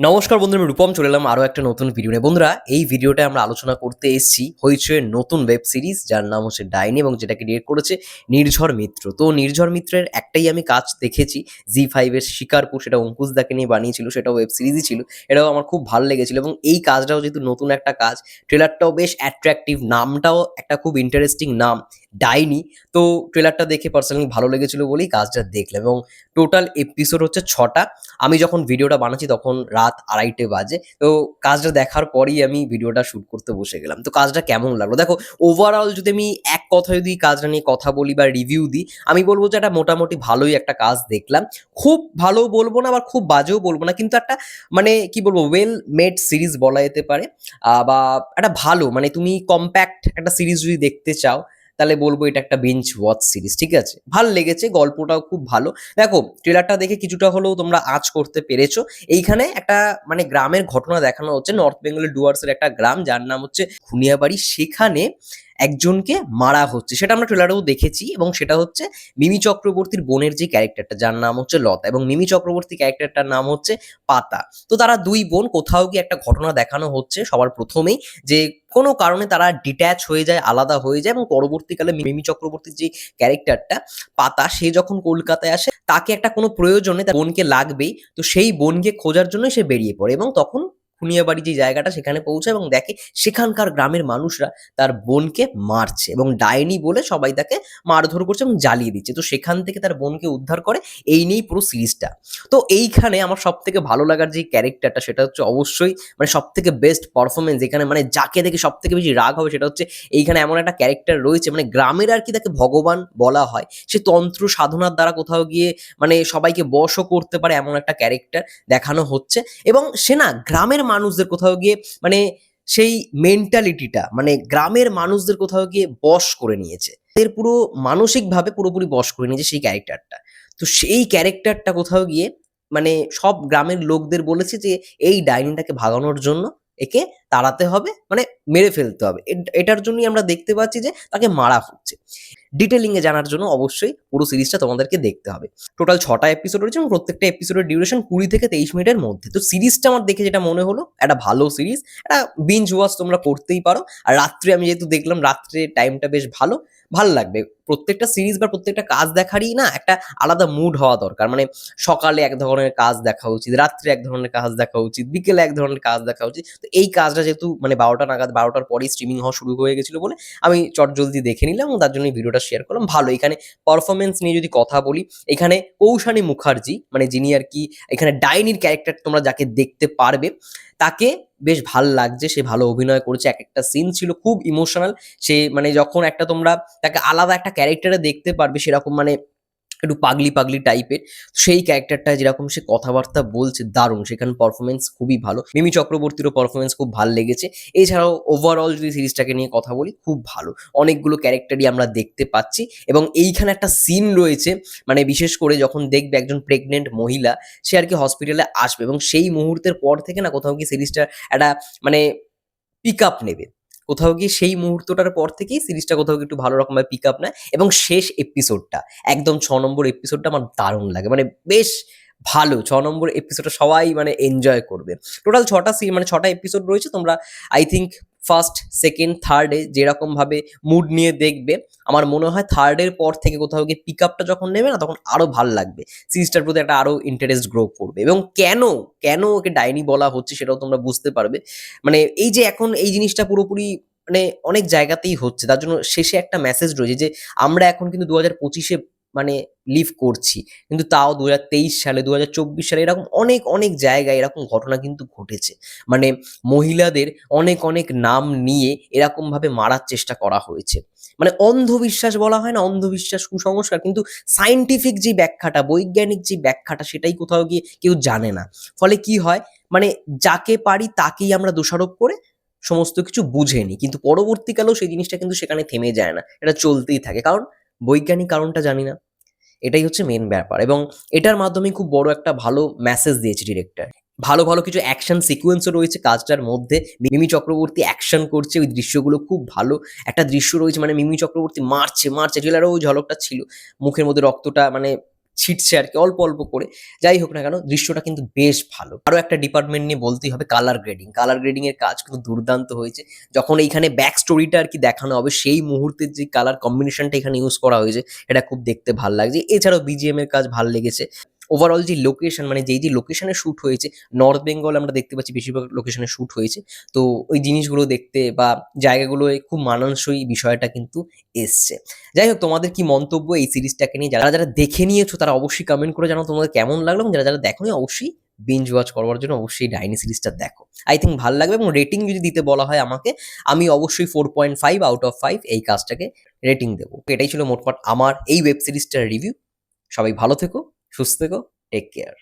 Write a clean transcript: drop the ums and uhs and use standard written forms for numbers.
নমস্কার বন্ধুরা, আমি রূপম চলে এলাম আরও একটা নতুন ভিডিও নিয়ে। বন্ধুরা, এই ভিডিওটা আমরা আলোচনা করতে এসেছি হইচইয়ের নতুন ওয়েব সিরিজ যার নাম হচ্ছে ডাইনি এবং যেটাকে ডিরেক্ট করেছে নির্ঝর মিত্র। তো নির্ঝর মিত্রের একটাই আমি কাজ দেখেছি, জি5 এর শিকারপুর, সেটা অঙ্কুশ দাকে নিয়ে বানিয়েছিল, সেটাও ওয়েব সিরিজই ছিল। এটাও আমার খুব ভালো লেগেছিল এবং এই কাজটাও যেহেতু নতুন একটা কাজ, ট্রেলারটাও বেশ অ্যাট্রাকটিভ, নামটাও একটা খুব ইন্টারেস্টিং নাম, ডাইনি। তো ট্রেলারটা দেখে পার্সোনালি ভালো লেগেছিল বলেই কাজটা দেখলাম এবং টোটাল এপিসোড হচ্ছে 6টা। আমি যখন ভিডিওটা বানাচ্ছি তখন রাত 2:30 বাজে। তো কাজটা দেখার পরেই আমি ভিডিওটা শুট করতে বসে গেলাম। তো কাজটা কেমন লাগলো? দেখো, ওভারঅল যদি আমি এক কথায় যদি কাজটা নিয়ে কথা বলি বা রিভিউ দিই, আমি বলব যে একটা মোটামুটি ভালোই একটা কাজ দেখলাম। খুব ভালো বলবো না, আবার খুব বাজেও বলবো না। কিন্তু একটা মানে কি বলবো, ওয়েল মেড সিরিজ বলা যেতে পারে। বা একটা ভালো, মানে তুমি কম্প্যাক্ট একটা সিরিজ যদি দেখতে চাও তাহলে বলবো এটা একটা বিঞ্জ ওয়াচ সিরিজ। ঠিক আছে? ভাল লেগেছে, গল্পটাও খুব ভালো। দেখো, ট্রেলারটা দেখে কিছুটা হলেও তোমরা আঁচ করতে পেরেছো। এইখানে একটা মানে গ্রামের ঘটনা দেখানো হচ্ছে, নর্থ বেঙ্গলের ডুয়ার্সের একটা গ্রাম যার নাম হচ্ছে খুনিয়াবাড়ি। সেখানে একজনকে মারা হচ্ছে, সেটা আমরা ট্রেলারেও দেখেছি এবং সেটা হচ্ছে মিমি চক্রবর্তীর বোনের যে ক্যারেক্টারটা, যার নাম হচ্ছে লতা, এবং মিমি চক্রবর্তী ক্যারেক্টারটার নাম হচ্ছে পাতা। তো তারা দুই বোন, কোথাও গিয়ে একটা ঘটনা দেখানো হচ্ছে সবার প্রথমেই, যে কোনো কারণে তারা ডিট্যাচ হয়ে যায়, আলাদা হয়ে যায়, এবং পরবর্তীকালে মিমি চক্রবর্তীর যে ক্যারেক্টারটা পাতা, সে যখন কলকাতায় আসে, তাকে একটা কোনো প্রয়োজনে তার বোনকে লাগবেই, তো সেই বোনকে খোঁজার জন্য সে বেরিয়ে পড়ে এবং তখন খুনিয়াবাড়ি যে জায়গাটা, সেখানে পৌঁছায় এবং দেখে সেখানকার গ্রামের মানুষরা তার বোনকে মারছে এবং ডাইনি বলে সবাই তাকে মারধর করছে এবং জ্বালিয়ে দিচ্ছে। তো সেখান থেকে তার বোনকে উদ্ধার করে। এই নিয়েই পুরো সিরিজটা। তো এইখানে আমার সব থেকে ভালো লাগার যে ক্যারেক্টারটা, সেটা হচ্ছে অবশ্যই মানে সব থেকে বেস্ট পারফরমেন্স। এখানে মানে যাকে দেখে সব থেকে বেশি রাগ হবে সেটা হচ্ছে, এইখানে এমন একটা ক্যারেক্টার রয়েছে, মানে গ্রামের আর কি তাকে ভগবান বলা হয়। সে তন্ত্র সাধনার দ্বারা কোথাও গিয়ে মানে সবাইকে বশও করতে পারে, এমন একটা ক্যারেক্টার দেখানো হচ্ছে। এবং সে না গ্রামের মানুষদের কোথাও গিয়ে মানে সেই মেন্টালিটিটা, মানে গ্রামের মানুষদের কোথাও গিয়ে বশ করে নিয়েছে, এর পুরো মানসিকভাবে পুরোপুরি বশ করে নিয়েছে সেই ক্যারেক্টারটা। তো সেই ক্যারেক্টারটা কোথাও গিয়ে মানে সব গ্রামের লোকদের বলেছে যে এই ডাইনিটাকে ভাগানোর জন্য একে তাড়াতে হবে, মানে মেরে ফেলতে হবে। এটার জন্যই আমরা দেখতে পাচ্ছি যে তাকে মারা হচ্ছে। ডিটেলিং এ জানার জন্য অবশ্যই পুরো সিরিজটা তোমাদেরকে দেখতে হবে। টোটাল 6টা এপিসোড রয়েছে এবং প্রত্যেকটা এপিসোডের ডিউরেশন 20 থেকে 23 মিনিটের মধ্যে। তো সিরিজটা আমার দেখে যেটা মনে হলো, একটা ভালো সিরিজ, একটা বিঞ্জ ওয়াচ তোমরা করতেই পারো। আর রাত্রে আমি যেহেতু দেখলাম, রাত্রে টাইমটা বেশ ভালো, ভাল লাগবে। প্রত্যেকটা সিরিজ বা প্রত্যেকটা কাজ দেখারই না একটা আলাদা মুড হওয়া দরকার। মানে সকালে এক ধরনের কাজ দেখা উচিত, রাত্রে এক ধরনের কাজ দেখা উচিত, বিকেলে এক ধরনের কাজ দেখা উচিত। তো এই কাজটা যেহেতু মানে 12টা নাগাদ, 12টার পরেই স্ট্রিমিং হওয়া শুরু হয়ে গেছিল বলে আমি চটজলদি দেখে নিলাম এবং তার জন্য এই ভিডিওটা শেয়ার করলাম। ভালো। এখানে পারফরমেন্স নিয়ে যদি কথা বলি, এখানে কৌশানী মুখার্জি, মানে যিনি আর কি এখানে ডাইনির ক্যারেক্টার তোমরা যাকে দেখতে পারবে, তাকে বেশ ভাল লাগছে। সে ভালো অভিনয় করেছে, এক একটা সিন ছিল খুব ইমোশনাল। সে মানে যখন একটা তোমরা তাকে আলাদা একটা ক্যারেক্টারে দেখতে পারবে, সেরকম মানে একটু পাগলি পাগলি টাইপের, সেই ক্যারেক্টারটা যেরকম সে কথাবার্তা বলছে, দারুণ। সেখানে পারফরমেন্স খুবই ভালো। মিমি চক্রবর্তীরও পারফরমেন্স খুব ভাল লেগেছে। এছাড়াও ওভারঅল যদি সিরিজটাকে নিয়ে কথা বলি, খুব ভালো। অনেকগুলো ক্যারেক্টারই আমরা দেখতে পাচ্ছি এবং এইখানে একটা সিন রয়েছে, মানে বিশেষ করে যখন দেখবে একজন প্রেগনেন্ট মহিলা, সে আর কি হসপিটালে আসবে এবং সেই মুহূর্তের পর থেকে না কোথাও গিয়ে সিরিজটা একটা মানে পিক আপ নেবে। কোথাও গিয়ে সেই মুহূর্তটার পর থেকেই সিরিজটা কোথাও গিয়ে একটু ভালো রকমভাবে পিক আপ নেয় এবং শেষ এপিসোডটা, একদম 6 নম্বর এপিসোডটা আমার দারুণ লাগে। মানে বেশ ভালো। 6 নম্বর এপিসোডটা সবাই মানে এনজয় করবে। টোটাল 6টা মানে 6টা এপিসোড রয়েছে। তোমরা I think first, second, third এ যেরকমভাবে মুড নিয়ে দেখবে, আমার মনে হয় থার্ড এর পর থেকে কোথাও গিয়ে পিক আপটা যখন নেবে না, তখন আরো ভাল লাগবে। সিরিজটার প্রতি একটা আরো ইন্টারেস্ট গ্রো করবে এবং কেন ওকে ডাইনি বলা হচ্ছে সেটাও তোমরা বুঝতে পারবে। মানে এই যে এখন এই জিনিসটা পুরোপুরি মানে অনেক জায়গাতেই হচ্ছে, তার জন্য শেষে একটা মেসেজ রয়েছে যে আমরা এখন কিন্তু 2025-এ মানে লিভ করছি, কিন্তু তাও 2023 সালে, 2024 সালে এরকম অনেক অনেক জায়গায় এরকম ঘটনা কিন্তু ঘটেছে। মানে মহিলাদের অনেক অনেক নাম নিয়ে এরকম ভাবে মারার চেষ্টা করা হয়েছে। মানে অন্ধবিশ্বাস বলা হয় না, অন্ধবিশ্বাস, কুসংস্কার, কিন্তু সায়েন্টিফিক যে ব্যাখ্যাটা, বৈজ্ঞানিক যে ব্যাখ্যাটা, সেটাই কোথাও গিয়ে কেউ জানে না। ফলে কি হয়, মানে যাকে পারি তাকেই আমরা দোষারোপ করে সমস্ত কিছু বুঝে নিই, কিন্তু পরবর্তীকালেও সেই জিনিসটা কিন্তু সেখানে থেমে যায় না, এটা চলতেই থাকে, কারণ বৈজ্ঞানিক কারণটা জানি না। এটাই হচ্ছে মেন ব্যাপার এবং এটার মাধ্যমে খুব বড় একটা ভালো মেসেজ দিয়েছে ডিরেক্টর। ভালো ভালো কিছু অ্যাকশন সিকোয়েন্সও রয়েছে কাজটার মধ্যে। মিমি চক্রবর্তী অ্যাকশন করছে, ওই দৃশ্যগুলো খুব ভালো। একটা দৃশ্য রয়েছে, মানে মিমি চক্রবর্তী মারছে, ট্রেলারেও ওই ঝলকটা ছিল, মুখের মধ্যে রক্তটা মানে ছিটছে আর কি অল্প অল্প করে। যাই হোক না কেন দৃশ্যটা কিন্তু বেশ ভালো। আরো একটা ডিপার্টমেন্ট নিয়ে বলতেই হবে কালার গ্রেডিং। কালার গ্রেডিং এর কাজ কিন্তু দুর্দান্ত হয়েছে। যখন এইখানে ব্যাক স্টোরিটা আর কি দেখানো হবে সেই মুহূর্তের যে কালার কম্বিনেশনটা এখানে ইউজ করা হয়েছে এটা খুব দেখতে ভাল লাগছে। এছাড়াও বিজিএম এর কাজ ভাল লেগেছে। ওভারঅল যে লোকেশন মানে যেই লোকেশনে শুট হয়েছে, নর্থ বেঙ্গল আমরা দেখতে পাচ্ছি বেশিরভাগ লোকেশনে শুট হয়েছে। তো ওই জিনিসগুলো দেখতে বা জায়গাগুলোয় খুব মানানসই বিষয়টা কিন্তু এসছে। যাই হোক তোমাদের কি মন্তব্য এই সিরিজটাকে নিয়ে? যারা দেখে নিয়েছো তারা অবশ্যই কমেন্ট করে জানাও তোমাদের কেমন লাগলো এবং যারা দেখোনি অবশ্যই বিঞ্জ ওয়াচ করবার জন্য অবশ্যই ডাইনি সিরিজটা দেখো। আই থিংক ভাল লাগবে এবং রেটিং যদি দিতে বলা হয় আমাকে, আমি অবশ্যই 4.5 আউট অফ 5 এই কাজটাকে রেটিং দেবো। এটাই ছিল মোটমাট আমার এই ওয়েব সিরিজটার রিভিউ। সবাই ভালো থেকো, সুস্থ থেকো, টেক কেয়ার।